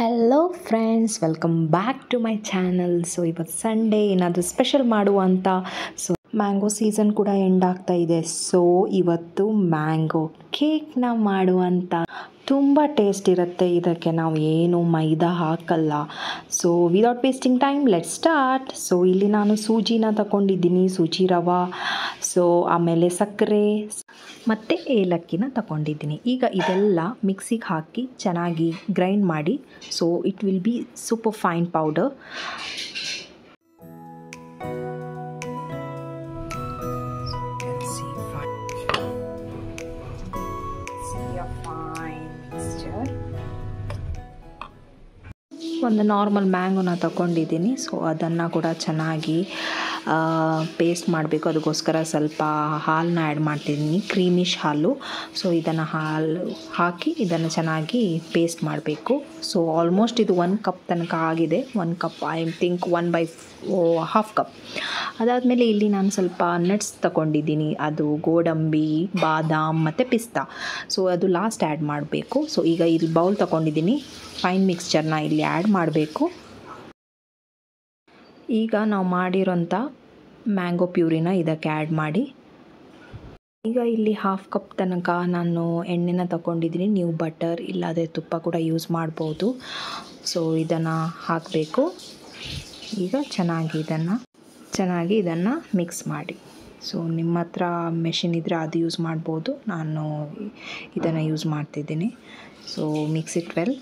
Hello friends, welcome back to my channel. So ಇವತ್ತು Sunday ಏನಾದರೂ special ಮಾಡುವಂಥ. So mango season ಕೂಡ end ಆಗ್ತಾ ಇದೆ. ಸೊ ಇವತ್ತು ಮ್ಯಾಂಗೋ ಕೇಕ್ನ ಮಾಡುವಂಥ. ತುಂಬ ಟೇಸ್ಟ್ ಇರುತ್ತೆ ಇದಕ್ಕೆ, ನಾವು ಏನು ಮೈದಾ ಹಾಕಲ್ಲ. So without wasting time let start. So ಇಲ್ಲಿ ನಾನು ಸೂಜಿನ ತಗೊಂಡಿದ್ದೀನಿ, ಸೂಜಿ ರವೆ, ಸೊ ಆಮೇಲೆ ಸಕ್ಕರೆ ಮತ್ತು ಏಲಕ್ಕಿನ ತಗೊಂಡಿದ್ದೀನಿ. ಈಗ ಇದೆಲ್ಲ ಮಿಕ್ಸಿಗೆ ಹಾಕಿ ಚೆನ್ನಾಗಿ ಗ್ರೈಂಡ್ ಮಾಡಿ. So it will be super fine powder. ಒಂದು ನಾರ್ಮಲ್ ಮ್ಯಾಂಗೋನ ತಗೊಂಡಿದ್ದೀನಿ. ಸೊ ಅದನ್ನು ಕೂಡ ಚೆನ್ನಾಗಿ ಪೇಸ್ಟ್ ಮಾಡಬೇಕು. ಅದಕ್ಕೋಸ್ಕರ ಸ್ವಲ್ಪ ಹಾಲನ್ನ ಆ್ಯಡ್ ಮಾಡ್ತಿದ್ದೀನಿ, ಕ್ರೀಮಿಶ್ ಹಾಲು. ಸೊ ಇದನ್ನು ಹಾಲು ಹಾಕಿ ಇದನ್ನು ಚೆನ್ನಾಗಿ ಪೇಸ್ಟ್ ಮಾಡಬೇಕು. ಸೊ ಆಲ್ಮೋಸ್ಟ್ ಇದು 1 ಕಪ್ ತನಕ ಆಗಿದೆ. 1 ಕಪ್, ಐ ಥಿಂಕ್ 1/2 ಕಪ್. ಅದಾದಮೇಲೆ ಇಲ್ಲಿ ನಾನು ಸ್ವಲ್ಪ ನಟ್ಸ್ ತಗೊಂಡಿದ್ದೀನಿ, ಅದು ಗೋಡಂಬಿ, ಬಾದಾಮ್ ಮತ್ತು ಪಿಸ್ತಾ. ಸೊ ಅದು ಲಾಸ್ಟ್ ಆ್ಯಡ್ ಮಾಡಬೇಕು. ಸೊ ಈಗ ಇಲ್ಲಿ ಬೌಲ್ ತಗೊಂಡಿದ್ದೀನಿ, ಫೈನ್ ಮಿಕ್ಸ್ಚರ್ನ ಇಲ್ಲಿ ಆ್ಯಡ್ ಮಾಡಬೇಕು. ಈಗ ನಾವು ಮಾಡಿರೋಂಥ ಮ್ಯಾಂಗೋ ಪ್ಯೂರಿನ ಇದಕ್ಕೆ ಆ್ಯಡ್ ಮಾಡಿ. ಈಗ ಇಲ್ಲಿ 1/2 ಕಪ್ ತನಕ ನಾನು ಎಣ್ಣೆನ ತಗೊಂಡಿದ್ದೀನಿ. ನೀವು ಬಟರ್ ಇಲ್ಲದೆ ತುಪ್ಪ ಕೂಡ ಯೂಸ್ ಮಾಡ್ಬೋದು. ಸೊ ಇದನ್ನು ಹಾಕಬೇಕು. ಈಗ ಚೆನ್ನಾಗಿ ಇದನ್ನು ಮಿಕ್ಸ್ ಮಾಡಿ. ಸೊ ನಿಮ್ಮ ಹತ್ರ ಮೆಷಿನ್ ಇದ್ದರೆ ಅದು ಯೂಸ್ ಮಾಡ್ಬೋದು, ನಾನು ಇದನ್ನು ಯೂಸ್ ಮಾಡ್ತಿದ್ದೀನಿ. So mix it well.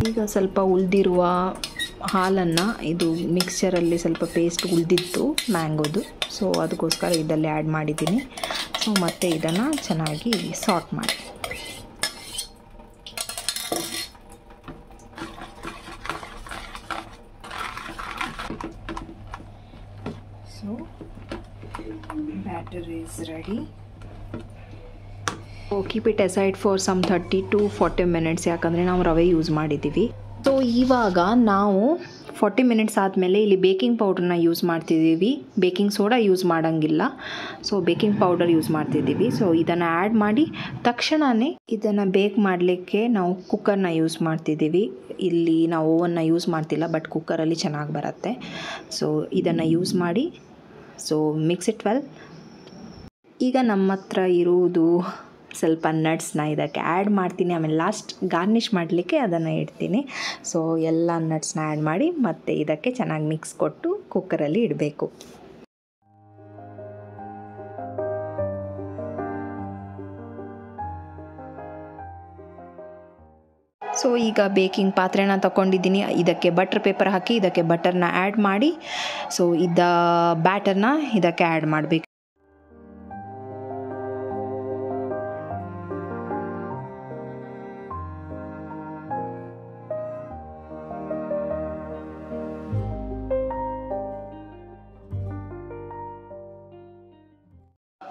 ಈಗ ಸ್ವಲ್ಪ ಉಳಿದಿರುವ ಹಾಲನ್ನು, ಇದು ಮಿಕ್ಸ್ಚರಲ್ಲಿ ಸ್ವಲ್ಪ ಪೇಸ್ಟ್ ಉಳಿದಿತ್ತು ಮ್ಯಾಂಗೋದು. ಸೊ ಅದಕ್ಕೋಸ್ಕರ ಇದರಲ್ಲಿ ಆ್ಯಡ್ ಮಾಡಿದ್ದೀನಿ. ಸೊ ಮತ್ತು ಇದನ್ನು ಚೆನ್ನಾಗಿ ಸಾರ್ಟ್ ಮಾಡಿ. So batter is ready. Keep it aside for some 30 to 40 minutes, ಯಾಕಂದರೆ ನಾವು ರವೆ ಯೂಸ್ ಮಾಡಿದ್ದೀವಿ. ಸೊ ಇವಾಗ ನಾವು 40 ಮಿನಿಟ್ಸ್ ಆದಮೇಲೆ ಇಲ್ಲಿ ಬೇಕಿಂಗ್ ಪೌಡ್ರನ್ನ ಯೂಸ್ ಮಾಡ್ತಿದ್ದೀವಿ. ಬೇಕಿಂಗ್ ಸೋಡಾ ಯೂಸ್ ಮಾಡೋಂಗಿಲ್ಲ. ಸೊ ಬೇಕಿಂಗ್ ಪೌಡರ್ ಯೂಸ್ ಮಾಡ್ತಿದ್ದೀವಿ. ಸೊ ಇದನ್ನು ಆ್ಯಡ್ ಮಾಡಿ ತಕ್ಷಣವೇ ಇದನ್ನು ಬೇಕ್ ಮಾಡಲಿಕ್ಕೆ ನಾವು ಕುಕ್ಕರ್ನ ಯೂಸ್ ಮಾಡ್ತಿದ್ದೀವಿ. ಇಲ್ಲಿ ನಾವು ಓವನ್ನ ಯೂಸ್ ಮಾಡ್ತಿಲ್ಲ, ಬಟ್ ಕುಕ್ಕರಲ್ಲಿ ಚೆನ್ನಾಗಿ ಬರುತ್ತೆ. ಸೊ ಇದನ್ನು ಯೂಸ್ ಮಾಡಿ. So mix it well. ಈಗ ನಮ್ಮ ಹತ್ರ ಇರುವುದು ಸ್ವಲ್ಪ ನಟ್ಸ್ನ ಇದಕ್ಕೆ ಆ್ಯಡ್ ಮಾಡ್ತೀನಿ. ಆಮೇಲೆ ಲಾಸ್ಟ್ ಗಾರ್ನಿಷ್ ಮಾಡಲಿಕ್ಕೆ ಅದನ್ನು ಇಡ್ತೀನಿ. ಸೊ ಎಲ್ಲ ನಟ್ಸ್ನ ಆ್ಯಡ್ ಮಾಡಿ ಮತ್ತು ಇದಕ್ಕೆ ಚೆನ್ನಾಗಿ ಮಿಕ್ಸ್ ಕೊಟ್ಟು ಕುಕ್ಕರಲ್ಲಿ ಇಡಬೇಕು. ಸೊ ಈಗ ಬೇಕಿಂಗ್ ಪಾತ್ರೆನ ತಗೊಂಡಿದ್ದೀನಿ. ಇದಕ್ಕೆ ಬಟರ್ ಪೇಪರ್ ಹಾಕಿ ಇದಕ್ಕೆ ಬಟರ್ನ ಆ್ಯಡ್ ಮಾಡಿ. ಸೊ ಬ್ಯಾಟರ್ನ ಇದಕ್ಕೆ ಆ್ಯಡ್ ಮಾಡಬೇಕು.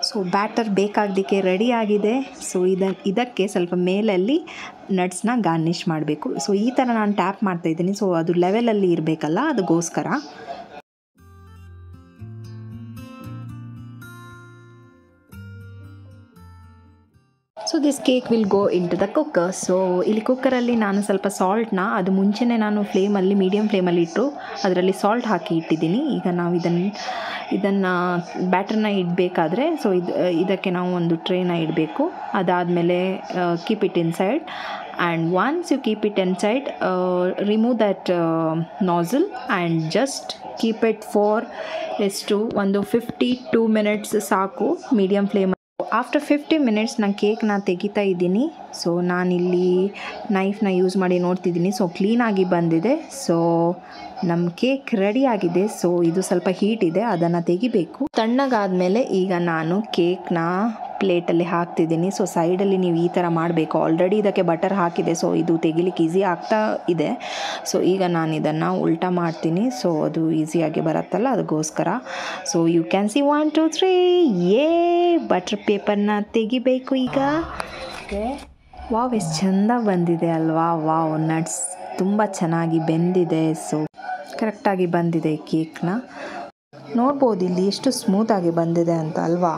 ಸೊ ಬ್ಯಾಟರ್ ಬೇಕಾಗಲಿಕ್ಕೆ ರೆಡಿ ಆಗಿದೆ. ಸೊ ಇದಕ್ಕೆ ಸ್ವಲ್ಪ ಮೇಲಲ್ಲಿ ನಟ್ಸ್ನ ಗಾರ್ನಿಷ್ ಮಾಡಬೇಕು. ಸೊ ಈ ಥರ ನಾನು ಟ್ಯಾಪ್ ಮಾಡ್ತಾಯಿದ್ದೀನಿ. ಸೊ ಅದು ಲೆವೆಲಲ್ಲಿ ಇರಬೇಕಲ್ಲ, ಅದಕ್ಕೋಸ್ಕರ. So this cake will go into the cooker. So ಇಲ್ಲಿ ಕುಕ್ಕರಲ್ಲಿ ನಾನು ಸ್ವಲ್ಪ ಸಾಲ್ಟ್ನ, ಅದು ಮುಂಚೆನೇ ನಾನು ಫ್ಲೇಮಲ್ಲಿ, ಮೀಡಿಯಮ್ ಫ್ಲೇಮಲ್ಲಿ ಇಟ್ಟು ಅದರಲ್ಲಿ ಸಾಲ್ಟ್ ಹಾಕಿ ಇಟ್ಟಿದ್ದೀನಿ. ಈಗ ನಾವು ಇದನ್ನು ಬ್ಯಾಟರ್ನ ಇಡಬೇಕಾದ್ರೆ, ಸೊ ಇದಕ್ಕೆ ನಾವು ಒಂದು ಟ್ರೇನ ಇಡಬೇಕು. ಅದಾದಮೇಲೆ keep it inside. And once you keep it inside, remove that nozzle and just keep it for ಒಂದು 52 ಮಿನಿಟ್ಸ್ ಸಾಕು, ಮೀಡಿಯಮ್ ಫ್ಲೇಮ್. ಆಫ್ಟರ್ 50 ಮಿನಿಟ್ಸ್ ನಾನು ಕೇಕ್ನ ತೆಗಿತಾ ಇದ್ದೀನಿ. ಸೊ ನಾನಿಲ್ಲಿ ನೈಫ್ನ ಯೂಸ್ ಮಾಡಿ ನೋಡ್ತಿದ್ದೀನಿ. ಸೊ ಕ್ಲೀನಾಗಿ ಬಂದಿದೆ. ಸೊ ನಮ್ಮ ಕೇಕ್ ರೆಡಿ ಆಗಿದೆ. ಸೊ ಇದು ಸ್ವಲ್ಪ ಹೀಟ್ ಇದೆ, ಅದನ್ನು ತೆಗಿಬೇಕು. ತಣ್ಣಗಾದಮೇಲೆ ಈಗ ನಾನು ಕೇಕ್ನ ಪ್ಲೇಟಲ್ಲಿ ಹಾಕ್ತಿದ್ದೀನಿ. ಸೊ ಸೈಡಲ್ಲಿ ನೀವು ಈ ಥರ ಮಾಡಬೇಕು. ಆಲ್ರೆಡಿ ಇದಕ್ಕೆ ಬಟರ್ ಹಾಕಿದೆ, ಸೊ ಇದು ತೆಗಿಲಿಕ್ಕೆ ಈಸಿ ಆಗ್ತಾ ಇದೆ. ಸೊ ಈಗ ನಾನು ಇದನ್ನು ಉಲ್ಟಾ ಮಾಡ್ತೀನಿ. ಸೊ ಅದು ಈಸಿಯಾಗಿ ಬರುತ್ತಲ್ಲ, ಅದಕ್ಕೋಸ್ಕರ. So you can see 1 2 3 butter ಪೇಪರ್ನ ತೆಗಿಬೇಕು ಈಗ. ಓಕೆ, ವಾವ್ ಎಷ್ಟು ಚೆಂದ ಬಂದಿದೆ ಅಲ್ವಾ. ವಾವ್, ನಟ್ಸ್ ತುಂಬ ಚೆನ್ನಾಗಿ ಬೆಂದಿದೆ. ಸೊ ಕರೆಕ್ಟಾಗಿ ಬಂದಿದೆ ಕೇಕ್ನ. ನೋಡ್ಬೋದು ಇಲ್ಲಿ ಎಷ್ಟು ಸ್ಮೂತಾಗಿ ಬಂದಿದೆ ಅಂತ ಅಲ್ವಾ.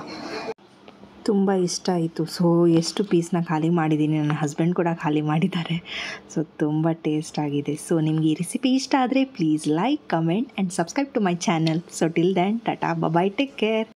ತುಂಬ ಇಷ್ಟ ಆಯಿತು. ಸೊ ಎಷ್ಟು ಪೀಸ್ನ ಖಾಲಿ ಮಾಡಿದ್ದೀನಿ, ನನ್ನ ಹಸ್ಬೆಂಡ್ ಕೂಡ ಖಾಲಿ ಮಾಡಿದ್ದಾರೆ. ಸೊ ತುಂಬ ಟೇಸ್ಟ್ ಆಗಿದೆ. ಸೊ ನಿಮಗೆ ಈ ರೆಸಿಪಿ ಇಷ್ಟ ಆದರೆ please like, comment and subscribe to my channel. So till then tata, bye, take care.